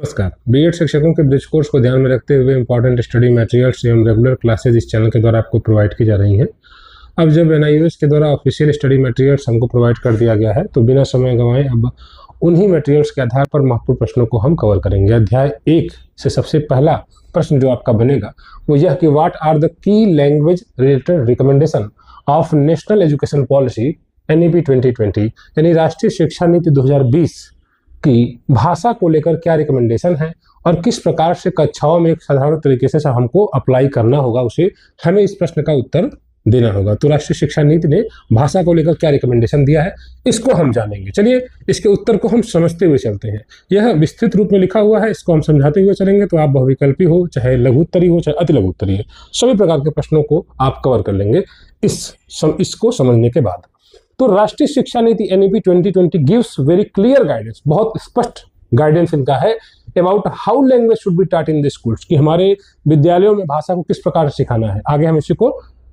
नमस्कार। बीएड शिक्षकों के ब्रिज कोर्स को ध्यान में रखते हुए इंपॉर्टेंट स्टडी मटेरियल्स एवं रेगुलर क्लासेज इस चैनल के द्वारा आपको प्रोवाइड की जा रही हैं। अब जब एनआईओएस के द्वारा ऑफिशियल स्टडी मटेरियल्स हमको प्रोवाइड कर दिया गया है तो बिना समय गंवाए अब उन्हीं मटेरियल्स के आधार पर महत्वपूर्ण प्रश्नों को हम कवर करेंगे। अध्याय 1 से सबसे पहला प्रश्न जो आपका बनेगा वो यह कि what are the key language related recommendation of national education policy NEP 2020 यानी राष्ट्रीय शिक्षा नीति 2020 की भाषा को लेकर क्या रिकमेंडेशन है और किस प्रकार से कक्षाओं में एक साधारण तरीके से हमको अप्लाई करना होगा, उसे हमें इस प्रश्न का उत्तर देना होगा। तो राष्ट्रीय शिक्षा नीति ने भाषा को लेकर क्या रिकमेंडेशन दिया है इसको हम जानेंगे। चलिए इसके उत्तर को हम समझते हुए चलते हैं। यह विस्तृत रूप में लिखा हुआ है, इसको हम समझाते हुए चलेंगे। तो आप बहुविकल्पी हो, चाहे लघु उत्तरी हो, चाहे अति लघु उत्तरी हो, सभी प्रकार के प्रश्नों को आप कवर कर लेंगे इसको समझने के बाद। तो राष्ट्रीय शिक्षा नीति NEP 2020 gives very clear guidance, बहुत स्पष्ट गाइडेंस इनका है about how language should be taught in the schools, कि हमारे विद्यालयों में भाषा को किस प्रकार से सिखाना है। आगे हम इसी को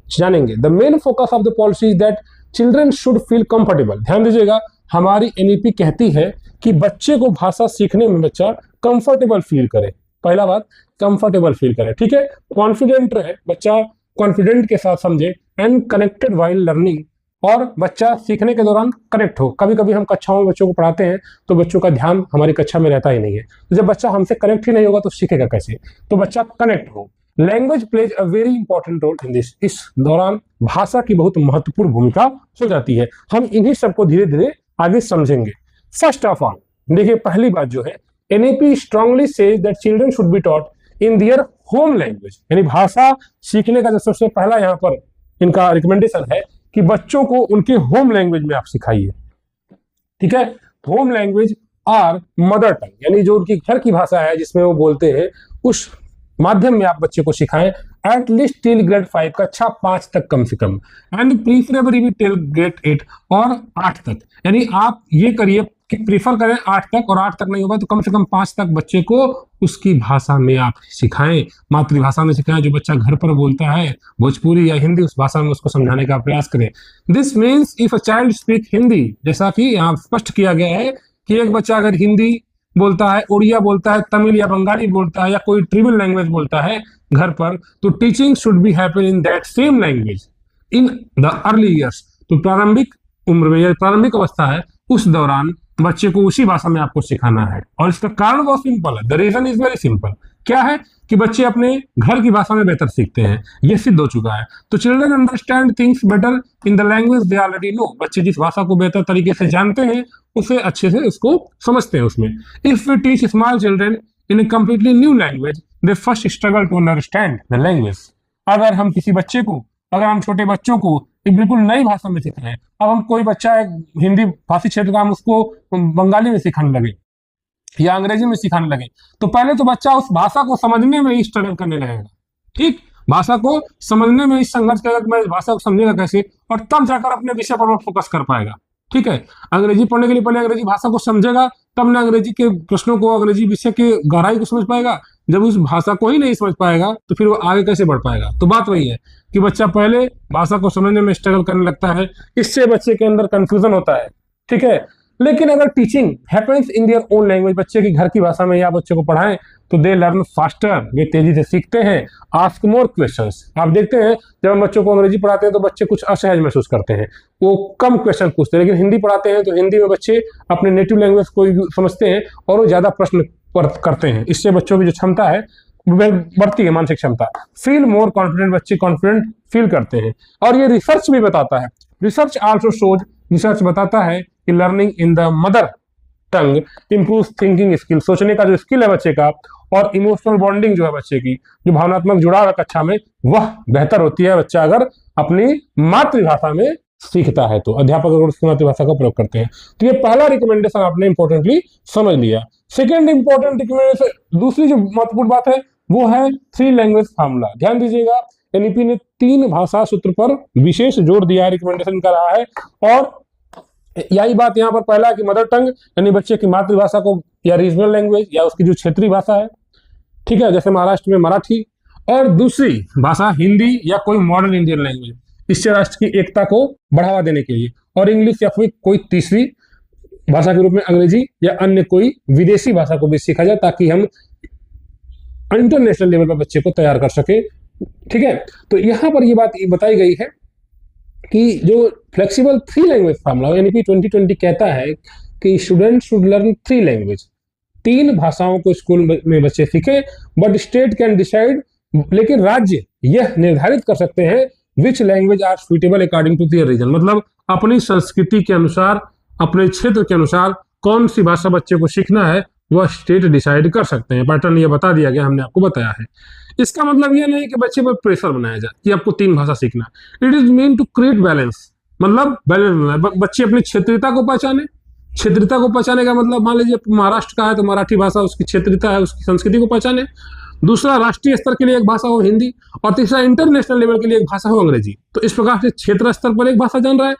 जानेंगे। The main focus of the policy is that children should feel comfortable. ध्यान दीजिएगा, हमारी एनईपी कहती है कि बच्चे को भाषा सीखने में बच्चा कंफर्टेबल फील करे। पहला बात, कंफर्टेबल फील करे, ठीक है। कॉन्फिडेंट रहे, बच्चा कॉन्फिडेंट के साथ समझे एंड कनेक्टेड वाइल लर्निंग, और बच्चा सीखने के दौरान कनेक्ट हो। कभी कभी हम कक्षाओं में बच्चों को पढ़ाते हैं तो बच्चों का ध्यान हमारी कक्षा में रहता ही नहीं है। तो जब बच्चा हमसे कनेक्ट ही नहीं होगा तो सीखेगा कैसे? तो बच्चा कनेक्ट हो। Language plays a very important role in this. इस दौरान भाषा की बहुत महत्वपूर्ण भूमिका हो जाती है। हम इन्हीं सबको धीरे धीरे आगे समझेंगे। फर्स्ट ऑफ ऑल देखिए, पहली बात जो है, NEP strongly says that children should be taught in their home language. यानी भाषा सीखने का जो सबसे पहला यहाँ पर इनका रिकमेंडेशन है कि बच्चों को उनके होम लैंग्वेज में आप सिखाइए, ठीक है। होम लैंग्वेज और मदर टंग, यानी जो उनकी घर की भाषा है जिसमें वो बोलते हैं, उस माध्यम में आप बच्चे को सिखाएं। एट लीस्ट टिल ग्रेड 5, कक्षा 5 तक कम से कम, एंड प्रीफरेबली टिल ग्रेड 8, और 8 तक। यानी आप ये करिए कि प्रीफर करें 8 तक, और 8 तक नहीं होगा तो कम से कम 5 तक बच्चे को उसकी भाषा में आप सिखाएं, मातृभाषा में सिखाएं। जो बच्चा घर पर बोलता है भोजपुरी या हिंदी, उस भाषा में उसको समझाने का प्रयास करें। This means if a child speak Hindi, जैसा कि यहाँ स्पष्ट किया गया है कि एक बच्चा अगर हिंदी बोलता है, उड़िया बोलता है, तमिल या बंगाली बोलता है, या कोई ट्राइबल लैंग्वेज बोलता है घर पर, तो teaching should be happen in that same language in the early years. तो प्रारंभिक उम्र में, या प्रारंभिक अवस्था है, उस दौरान बच्चे को उसी भाषा में आपको सिखाना है। और इसका कारण बहुत सिंपल है। The reason is very simple. क्या है कि बच्चे अपने घर की भाषा में बेहतर सीखते हैं, यह सिद्ध हो चुका है। तो children understand things better in the language they already know. बच्चे जिस भाषा को बेहतर तरीके से जानते हैं उसे अच्छे से उसको समझते हैं उसमें। If we teach small children in a completely new language they first struggle to understand the language. अगर हम किसी बच्चे को, अगर हम छोटे बच्चों को एक बिल्कुल नई भाषा में सिखाएं, अब हम कोई बच्चा एक हिंदी भाषी क्षेत्र का, हम उसको बंगाली में सिखाने लगे या अंग्रेजी में सिखाने लगे, तो पहले तो बच्चा उस भाषा को समझने में ही स्ट्रगल करने लगेगा, ठीक। भाषा को समझने में ही संघर्ष करेगा कि मैं इस भाषा को समझेगा कैसे, और तब जाकर अपने विषय पर फोकस कर पाएगा, ठीक है। अंग्रेजी पढ़ने के लिए पहले अंग्रेजी भाषा को समझेगा, तब ना अंग्रेजी के प्रश्नों को, अंग्रेजी विषय के गहराई को समझ पाएगा। जब उस भाषा को ही नहीं समझ पाएगा तो फिर वो आगे कैसे बढ़ पाएगा? तो बात वही है कि बच्चा पहले भाषा को समझने में स्ट्रगल करने लगता है, इससे बच्चे के अंदर कंफ्यूजन होता है, ठीक है। लेकिन अगर teaching happens in their own language, बच्चे की घर की भाषा में या बच्चे को पढ़ाएं, तो दे लर्न फास्टर, वे तेजी से सीखते हैं। Ask more questions. आप देखते हैं जब हम बच्चों को अंग्रेजी पढ़ाते हैं तो बच्चे कुछ असहज महसूस करते हैं, वो कम क्वेश्चन पूछते हैं। लेकिन हिंदी पढ़ाते हैं तो हिंदी में बच्चे अपने नेटिव लैंग्वेज को समझते हैं और वो ज्यादा प्रश्न करते हैं। इससे बच्चों की जो क्षमता है बढ़ती है, मानसिक क्षमता। फील मोर कॉन्फिडेंट, बच्चे कॉन्फिडेंट फील करते हैं। और ये रिसर्च भी बताता है, रिसर्च आल्सो शोज, रिसर्च बताता है कि learning in the mother tongue improve thinking skill, सोचने का जो स्किल है बच्चे का, और इमोशनल बॉन्डिंग जो है बच्चे की, जो भावनात्मक जुड़ाव है कक्षा में, वह बेहतर होती है बच्चा अगर अपनी मातृभाषा में सीखता है। तो अध्यापक अगर उसकी मातृभाषा का प्रयोग करते हैं। तो ये पहला रिकमेंडेशन आपने इंपॉर्टेंटली समझ लिया। सेकेंड इंपॉर्टेंट रिकमेंडेशन, दूसरी जो महत्वपूर्ण बात है वो है 3 लैंग्वेज फार्मूला। ध्यान दीजिएगा, एनईपी ने 3 भाषा सूत्र पर विशेष जोर दिया है, रिकमेंडेशन कर रहा है। और यही बात यहाँ पर पहला कि मदर टंग, यानी बच्चे की मातृभाषा को, या रीजनल लैंग्वेज, या उसकी जो क्षेत्रीय भाषा है, ठीक है, जैसे महाराष्ट्र में मराठी, और दूसरी भाषा हिंदी या कोई मॉडर्न इंडियन लैंग्वेज, इससे राष्ट्र की एकता को बढ़ावा देने के लिए, और इंग्लिश या फिर कोई तीसरी भाषा के रूप में अंग्रेजी या अन्य कोई विदेशी भाषा को भी सीखा जाए, ताकि हम इंटरनेशनल लेवल पर बच्चे को तैयार कर सके। ठीक है, तो यहाँ पर ये बात बताई गई है कि जो फ्लेक्सिबल 3 लैंग्वेज फार्मूला यानी कि 2020 कहता है कि स्टूडेंट शुड लर्न 3 लैंग्वेज, 3 भाषाओं को स्कूल में बच्चे सीखें, बट स्टेट कैन डिसाइड, लेकिन राज्य यह निर्धारित कर सकते हैं which language are suitable according to their reason, मतलब अपनी संस्कृति के अनुसार, अपने क्षेत्र के अनुसार कौन सी भाषा बच्चे को सीखना है वह स्टेट डिसाइड कर सकते हैं। पैटर्न ये बता दिया गया, हमने आपको बताया है। इसका मतलब ये नहीं कि बच्चे पर प्रेशर बनाया जाए कि आपको 3 भाषा सीखना। It is mean to create balance, मतलब बैलेंस बनाए, बच्चे अपनी क्षेत्रीयता को पहचाने। क्षेत्रीयता को पहचाने का मतलब, मान लीजिए महाराष्ट्र का है तो मराठी भाषा उसकी क्षेत्रीयता है, उसकी संस्कृति को पहचाने। दूसरा, राष्ट्रीय स्तर के लिए एक भाषा हो हिंदी, और तीसरा इंटरनेशनल लेवल के लिए एक भाषा हो अंग्रेजी। तो इस प्रकार से क्षेत्र स्तर पर एक भाषा जान रहा है,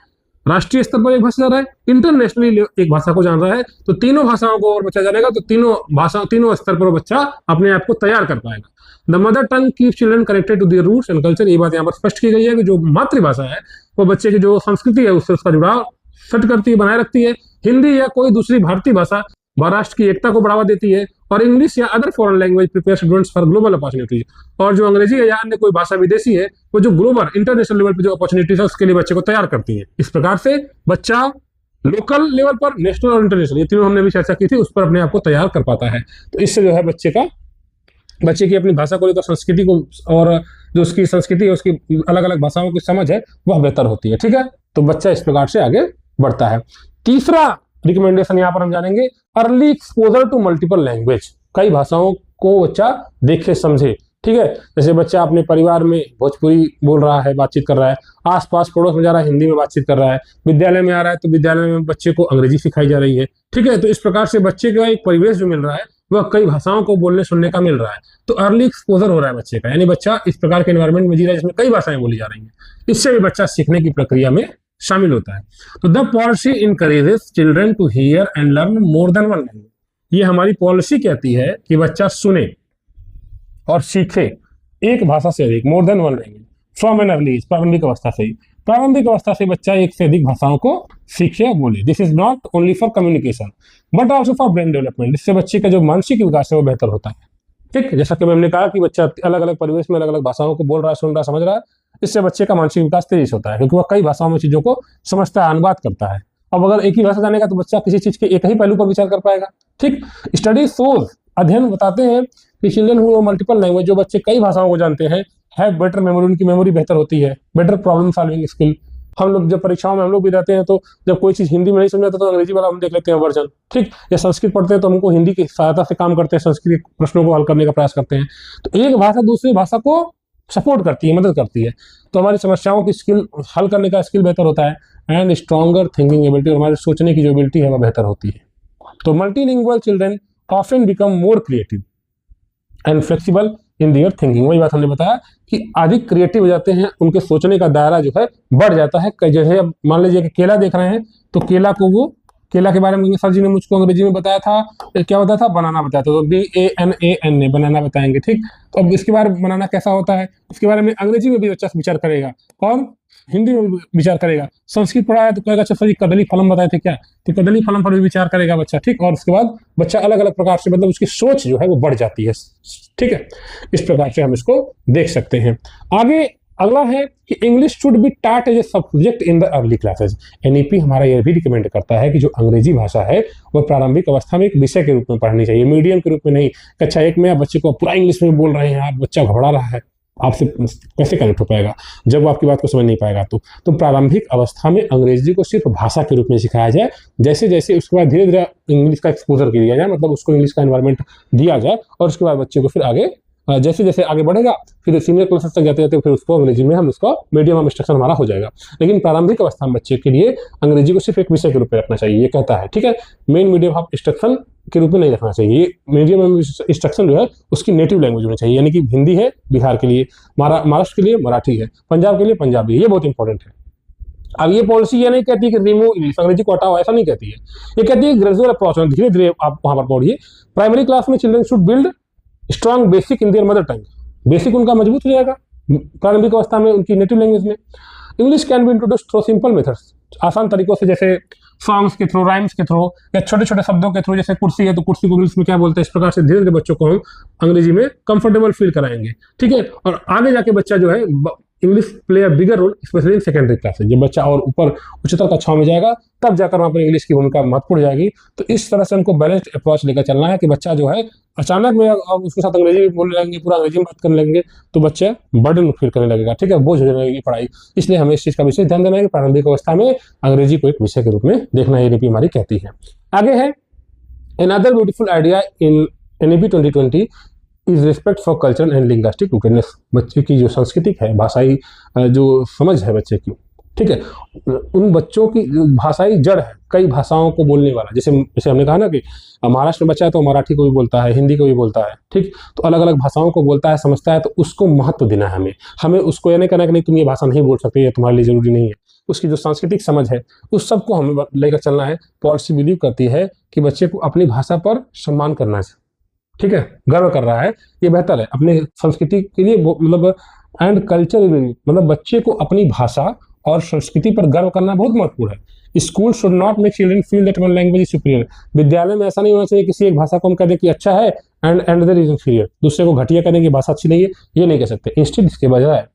राष्ट्रीय स्तर पर एक भाषा जान रहा है, इंटरनेशनली एक भाषा को जान रहा है, तो तीनों भाषाओं को और बच्चा जानेगा तो तीनों स्तर पर बच्चा अपने आप को तैयार कर पाएगा। The mother tongue keep children connected to their roots and culture, ये बात यहाँ पर स्पष्ट की गई है कि जो मातृभाषा है वो बच्चे की जो संस्कृति है उससे उसका जुड़ाव सेट करती है, बनाए रखती है। हिंदी या कोई दूसरी भारतीय भाषा महाराष्ट्र की एकता को बढ़ावा देती है, और इंग्लिश या other foreign language prepare students for global opportunities, और जो अंग्रेजी है या अन्य कोई भाषा विदेशी है वो जो ग्लोबल इंटरनेशनल लेवल पर जो अपॉर्चुनिटीज है उसके लिए बच्चे को तैयार करती है। इस प्रकार से बच्चा लोकल लेवल पर, नेशनल और इंटरनेशनल, ये तीनों हमने भी चर्चा की थी, उस पर अपने आप को तैयार कर पाता है। तो इससे जो है बच्चे की अपनी भाषा को लेकर संस्कृति को, और जो उसकी संस्कृति है उसकी अलग अलग भाषाओं की समझ है वह बेहतर होती है। ठीक है, तो बच्चा इस प्रकार से आगे बढ़ता है। तीसरा रिकमेंडेशन यहाँ पर हम जानेंगे, early exposure to multiple language, कई भाषाओं को बच्चा देखे समझे। ठीक है, जैसे बच्चा अपने परिवार में भोजपुरी बोल रहा है, बातचीत कर रहा है, आसपास पड़ोस में जा रहा है हिंदी में बातचीत कर रहा है, विद्यालय में आ रहा है तो विद्यालय में बच्चे को अंग्रेजी सिखाई जा रही है। ठीक है, तो इस प्रकार से बच्चे का एक परिवेश जो मिल रहा है वह कई भाषाओं को बोलने सुनने का मिल रहा है, तो अर्ली एक्सपोजर हो रहा है बच्चे का, यानी बच्चा इस प्रकार के एनवायरमेंट में जी रहा है जिसमें कई भाषाएं बोली जा रही हैं, इससे भी बच्चा सीखने की प्रक्रिया में शामिल होता है। तो the policy encourages children to hear and learn more than one language, ये हमारी पॉलिसी कहती है कि बच्चा सुने और सीखे एक भाषा से अधिक, more than one language, from an early age, प्रारंभिक अवस्था से ही। प्रारंभिक अवस्था से बच्चा एक से अधिक भाषाओं को सीखे और बोले। This is not only for communication but also for brain development, इससे बच्चे का जो मानसिक विकास है वो बेहतर होता है। ठीक, जैसा कि मैंने कहा कि बच्चा अलग अलग परिवेश में अलग अलग भाषाओं को बोल रहा है, सुन रहा है, समझ रहा है, इससे बच्चे का मानसिक विकास तेजी से होता है, क्योंकि वह कई भाषाओं में चीजों को समझता है, अनुवाद करता है। अब अगर एक ही भाषा जानेगा तो बच्चा किसी चीज के एक ही पहलू पर विचार कर पाएगा। ठीक, स्टडी सोज, अध्ययन बताते हैं कि चिल्ड्रन हु मल्टीपल लैंग्वेज, जो बच्चे कई भाषाओं को जानते हैं, हैव बेटर मेमोरी, उनकी मेमोरी बेहतर होती है, बेटर प्रॉब्लम सॉल्विंग स्किल। हम लोग जब परीक्षाओं में हम लोग भी रहते हैं तो जब कोई चीज हिंदी में नहीं समझाता तो अंग्रेजी वाला हम देख लेते हैं वर्जन। ठीक, या संस्कृत पढ़ते हैं तो हमको हिंदी की सहायता से काम करते हैं, संस्कृत प्रश्नों को हल करने का प्रयास करते हैं। तो एक भाषा दूसरी भाषा को सपोर्ट करती है, मदद करती है, तो हमारी समस्याओं की स्किल हल करने का स्किल बेहतर होता है, एंड स्ट्रॉन्गर थिंकिंग एबिलिटी, हमारे सोचने की जो एबिलिटी है वह बेहतर होती है। तो multilingual children often become more creative and flexible in their thinking, वही बात हमने बताया कि अधिक क्रिएटिव हो जाते हैं, उनके सोचने का दायरा जो है बढ़ जाता है। जैसे अब मान लीजिए कि केला देख रहे हैं तो केला को वो, केला के बारे में सर जी ने मुझको अंग्रेजी में बताया था, क्या बताया था, बनाना बताया था, तो BANAN बनाना बताएंगे। ठीक, तो अब इसके बारे में बनाना कैसा होता है, इसके बारे में अंग्रेजी में भी बच्चा विचार करेगा, कौन, हिंदी में भी विचार करेगा। संस्कृत पढ़ा है तो कहेगा अच्छा सर जी कदली फलम बताए थे क्या, तो कदली फलम पर भी विचार करेगा बच्चा। ठीक, और उसके बाद बच्चा अलग अलग प्रकार से, मतलब उसकी सोच जो है वो बढ़ जाती है। ठीक है, इस प्रकार से हम इसको देख सकते हैं। आगे अगला है कि English should be taught as a subject in the early classes. NEP हमारा यह भी रिकमेंड करता है कि जो अंग्रेजी भाषा है वह प्रारंभिक अवस्था में एक विषय के रूप में पढ़नी चाहिए, मीडियम के रूप में नहीं। कक्षा 1 में आप बच्चे को पूरा इंग्लिश में बोल रहे हैं, आप बच्चा घबरा रहा है, आपसे कैसे कनेक्ट हो पाएगा जब वो आपकी बात को समझ नहीं पाएगा। तो प्रारंभिक अवस्था में अंग्रेजी को सिर्फ भाषा के रूप में सिखाया जाए, जैसे जैसे उसके बाद धीरे धीरे इंग्लिश का एक्सपोजर दिया जाए, मतलब उसको इंग्लिश का एनवायरनमेंट दिया जाए, और उसके बाद बच्चे को फिर आगे जैसे जैसे आगे बढ़ेगा फिर सीनियर क्लासेस तक जाते जाते फिर उसको अंग्रेजी में हम उसका मीडियम ऑफ इंस्ट्रक्शन हमारा हो जाएगा। लेकिन प्रारंभिक अवस्था में बच्चे के लिए अंग्रेजी को सिर्फ एक विषय के रूप में रखना चाहिए, ये कहता है। ठीक है, मेन मीडियम ऑफ इंस्ट्रक्शन के रूप में नहीं रखना चाहिए। मीडियम ऑफ इंस्ट्रक्शन जो है उसकी नेटिव लैंग्वेज होनी चाहिए, यानी कि हिंदी है बिहार के लिए, महाराष्ट्र के लिए मराठी है, पंजाब के लिए पंजाबी है, ये बहुत इंपॉर्टेंट है। अब ये पॉलिसी ये नहीं कहती कि रिमूव इंग्लिश, अंग्रेजी को हटाओ, ऐसा नहीं कहती है। ये कहती है ग्रेजुअल अप्रोच, धीरे धीरे आप वहां पर पढ़िए। प्राइमरी क्लास में children should build strong basic in their mother tongue, basic उनका मजबूत हो जाएगा प्रारंभिक अवस्था में उनकी नेटिव लैंग्वेज में। English can be introduced through simple methods, आसान तरीकों से, जैसे सॉन्ग्स के थ्रू, राइम्स के थ्रू, या छोटे छोटे शब्दों के थ्रू, जैसे कुर्सी है तो कुर्सी को इंग्लिश में क्या बोलते हैं, इस प्रकार से धीरे धीरे बच्चों को हम अंग्रेजी में कंफर्टेबल फील कराएंगे। ठीक है, और आगे जाके बच्चा जो है English play a bigger role specially in secondary classes. जब बच्चा और ऊपर उच्चतर कक्षाओं में जाएगा तब जाकर वहाँ पर इंग्लिश की भूमिका महत्वपूर्ण जाएगी। तो इस तरह से हमको बैलेंस्ड अप्रोच लेकर चलना है कि बच्चा जो है अचानक में अब उसके साथ अंग्रेजी में बोलने लगेंगे, पूरा अंग्रेजी में बात करने लगेंगे तो बच्चा बर्डन फील करने लगेगा। ठीक है, बोझ हो जाने लगेगी पढ़ाई। इसलिए हमें इस चीज़ का विशेष ध्यान देना है कि प्रारंभिक अवस्था में अंग्रेजी को एक विषय के रूप में देखना, ये NEP हमारी कहती है। आगे है another beautiful idea in NEP 2020 is respect for culture and linguistic rootedness. बच्चे की जो सांस्कृतिक है, भाषाई जो समझ है बच्चे की, ठीक है, उन बच्चों की भाषाई जड़ है, कई भाषाओं को बोलने वाला। जैसे हमने कहा ना कि महाराष्ट्र में बच्चा है तो मराठी को भी बोलता है, हिंदी को भी बोलता है, ठीक, तो अलग अलग भाषाओं को बोलता है, समझता है, तो उसको महत्व देना है हमें उसको ये नहीं कहना कि नहीं तुम ये भाषा नहीं बोल सकते, ये तुम्हारे लिए जरूरी नहीं है। उसकी जो सांस्कृतिक समझ है उस सबको हमें लेकर चलना है। पॉलिसी बिलीव करती है कि बच्चे को अपनी भाषा पर सम्मान करना चाहिए, ठीक है, गर्व कर रहा है, ये बेहतर है अपने संस्कृति के लिए, मतलब एंड कल्चर, मतलब बच्चे को अपनी भाषा और संस्कृति पर गर्व करना बहुत महत्वपूर्ण है। School should not make children feel that one language is superior. विद्यालय में ऐसा नहीं होना चाहिए किसी एक भाषा को हम कह दें कि अच्छा है एंड अदर इज इंफीरियर, दूसरे को घटिया कह दें कि भाषा अच्छी नहीं है, ये नहीं कह सकते। इंस्टेड इसके बजाय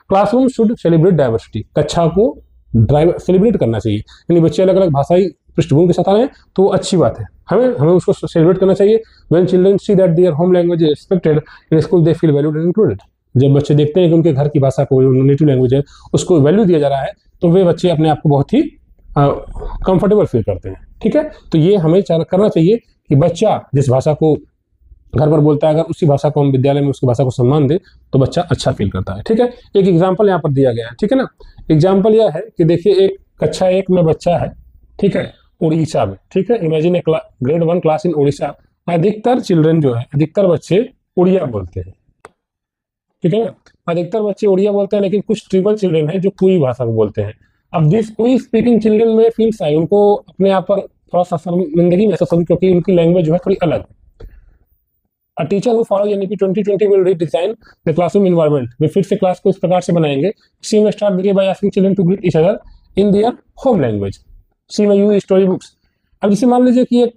क्लासरूम शुड सेलिब्रेट डाइवर्सिटी, कक्षा को सेलिब्रेट करना चाहिए, यानी बच्चे अलग अलग भाषाई पृष्ठभूमि के साथ आ रहे हैं तो वो अच्छी बात है, हमें उसको सेलिब्रेट करना चाहिए। When children see that their home language is respected in school they feel valued and included. जब बच्चे देखते हैं कि उनके घर की भाषा को, नेटिव लैंग्वेज है, उसको वैल्यू दिया जा रहा है तो वे बच्चे अपने आप को बहुत ही कंफर्टेबल फील करते हैं। ठीक है, तो ये हमें करना चाहिए कि बच्चा जिस भाषा को घर पर बोलता है, अगर उसी भाषा को हम विद्यालय में उसकी भाषा को सम्मान दे तो बच्चा अच्छा फील करता है। ठीक है, एक एग्जाम्पल यहाँ पर दिया गया है, ठीक है ना। एग्जाम्पल यह है कि देखिए एक कक्षा 1 में बच्चा है, ठीक है, उड़ीसा में, ठीक है, imagine A grade 1 class in Orissa. अधिकतर चिल्ड्रन जो है, अधिकतर बच्चे उड़िया बोलते हैं, ठीक है ना, अधिकतर बच्चे उड़िया बोलते हैं, लेकिन कुछ ट्रिबल चिल्ड्रन है जो कोई भाषा को बोलते हैं। अब दिस कोई स्पीकिंग चिल्ड्रन में फील शाय, उनको अपने आप पर थोड़ा सा शर्मिंदगी महसूस होगी क्योंकि उनकी लैंग्वेज जो है थोड़ी अलग है। A teacher who follows NEP 2020 will redesign the classroom environment। वे फिर से क्लास को इस प्रकार से बनाएंगे। She may start by asking children to greet each other in their home language। She may use story books। अब जैसे मान लीजिए कि एक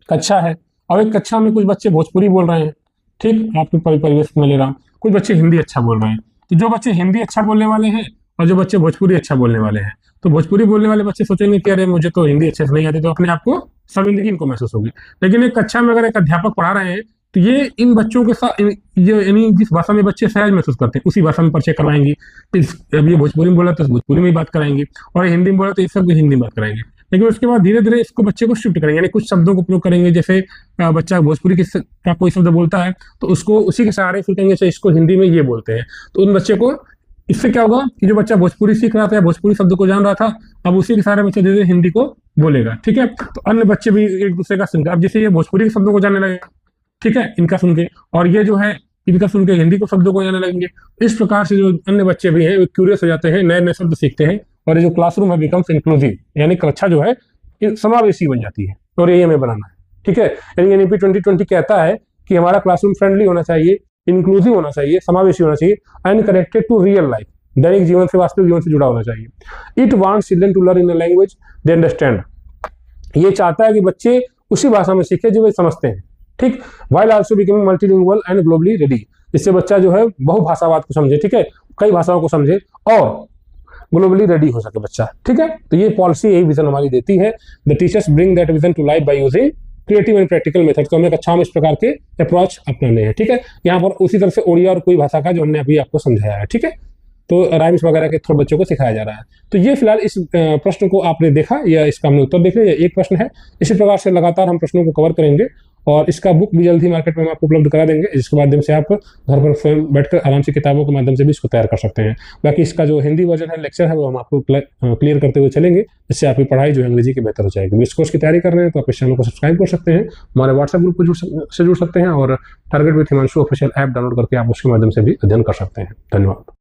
कक्षा है और एक कक्षा में कुछ बच्चे भोजपुरी बोल रहे हैं, ठीक, आपके परिवेश में ले रहा हूँ, कुछ बच्चे हिंदी अच्छा बोल रहे हैं। तो जो बच्चे हिंदी अच्छा बोलने वाले हैं और जो बच्चे भोजपुरी अच्छा बोलने वाले हैं, तो भोजपुरी बोलने वाले बच्चे सोचेंगे कि अरे मुझे तो हिंदी अच्छे से नहीं आती, तो अपने आप को शर्मिंदगी इनको महसूस होगी। लेकिन एक कक्षा में अगर एक अध्यापक पढ़ा रहे हैं तो ये इन बच्चों के साथ, यानी जिस भाषा में बच्चे सहज महसूस करते हैं उसी भाषा में परिचय करवाएंगे। अब ये भोजपुरी में बोला तो भोजपुरी में ही बात कराएंगे, और हिंदी में बोला तो ये सब हिंदी में बात कराएंगे। लेकिन उसके बाद धीरे धीरे इसको बच्चे को शिफ्ट करेंगे, यानी कुछ शब्दों का उपयोग करेंगे। जैसे बच्चा भोजपुरी का कोई शब्द बोलता है तो उसको उसी के सहारे फिर कहेंगे इसको हिंदी में ये बोलते हैं। तो उन बच्चे को, इससे क्या होगा कि जो बच्चा भोजपुरी सीख रहा था या भोजपुरी शब्द को जान रहा था, अब उसी के सहारे बच्चा धीरे धीरे हिंदी को बोलेगा। ठीक है, तो अन्य बच्चे भी एक दूसरे का सुनकर, अब जैसे ये भोजपुरी के शब्दों को जानने लगेगा, ठीक है, इनका सुन के, और ये जो है इनका सुन के हिंदी को शब्दों को जानने लगेंगे। इस प्रकार से जो अन्य बच्चे भी हैं वो क्यूरियस हो जाते हैं, नए नए शब्द सीखते हैं, और ये जो क्लासरूम है बिकम्स इंक्लूसिव, यानी कक्षा जो है समावेशी बन जाती है। और ये हमें बनाना है, ठीक है। यानी NEP 2020 कहता है कि हमारा क्लासरूम फ्रेंडली होना चाहिए, इंक्लूसिव होना चाहिए, समावेशी होना चाहिए, and connected to real life, दैनिक जीवन से, वास्तविक जीवन से जुड़ा होना चाहिए। It wants children to learn in a language they understand. ये चाहता है कि बच्चे उसी भाषा में सीखे जो वे समझते हैं, ठीक, while also becoming multilingual and globally ready. इससे बच्चा जो है बहुभाषावाद को समझे, ठीक है, कई भाषाओं को समझे और ग्लोबली रेडी हो सके बच्चा। ठीक है, तो ये पॉलिसी यही विजन हमारी देती है। The teachers bring that vision to life by using creative and practical method. तो हमें कक्षा में इस प्रकार के अप्रोच अपनाने हैं। ठीक है, यहाँ पर उसी तरह से ओडिया और कोई भाषा का जो हमने अभी आपको समझाया है, ठीक है, तो राइम्स वगैरह के थ्रू बच्चों को सिखाया जा रहा है। तो ये फिलहाल इस प्रश्न को आपने देखा या इसका हमने उत्तर देख लिया, एक प्रश्न है। इसी प्रकार से लगातार हम प्रश्नों को कवर करेंगे और इसका बुक भी जल्द ही मार्केट में हम आपको उपलब्ध करा देंगे, जिसके माध्यम से आप घर पर स्वयं बैठकर आराम से किताबों के माध्यम से भी इसको तैयार कर सकते हैं। बाकी इसका जो हिंदी वर्जन है, लेक्चर है, वो हम आपको क्लियर करते हुए चलेंगे, जिससे आपकी पढ़ाई जो है अंग्रेजी की बेहतर हो जाएगी। इस कोर्स की तैयारी कर रहे हैं तो आप इस चैनल को सब्सक्राइब कर सकते हैं, हमारे व्हाट्सएप ग्रुप को जुड़ सकते हैं, और target with Himanshu official app download करके आप उसके माध्यम से भी अध्ययन कर सकते हैं। धन्यवाद।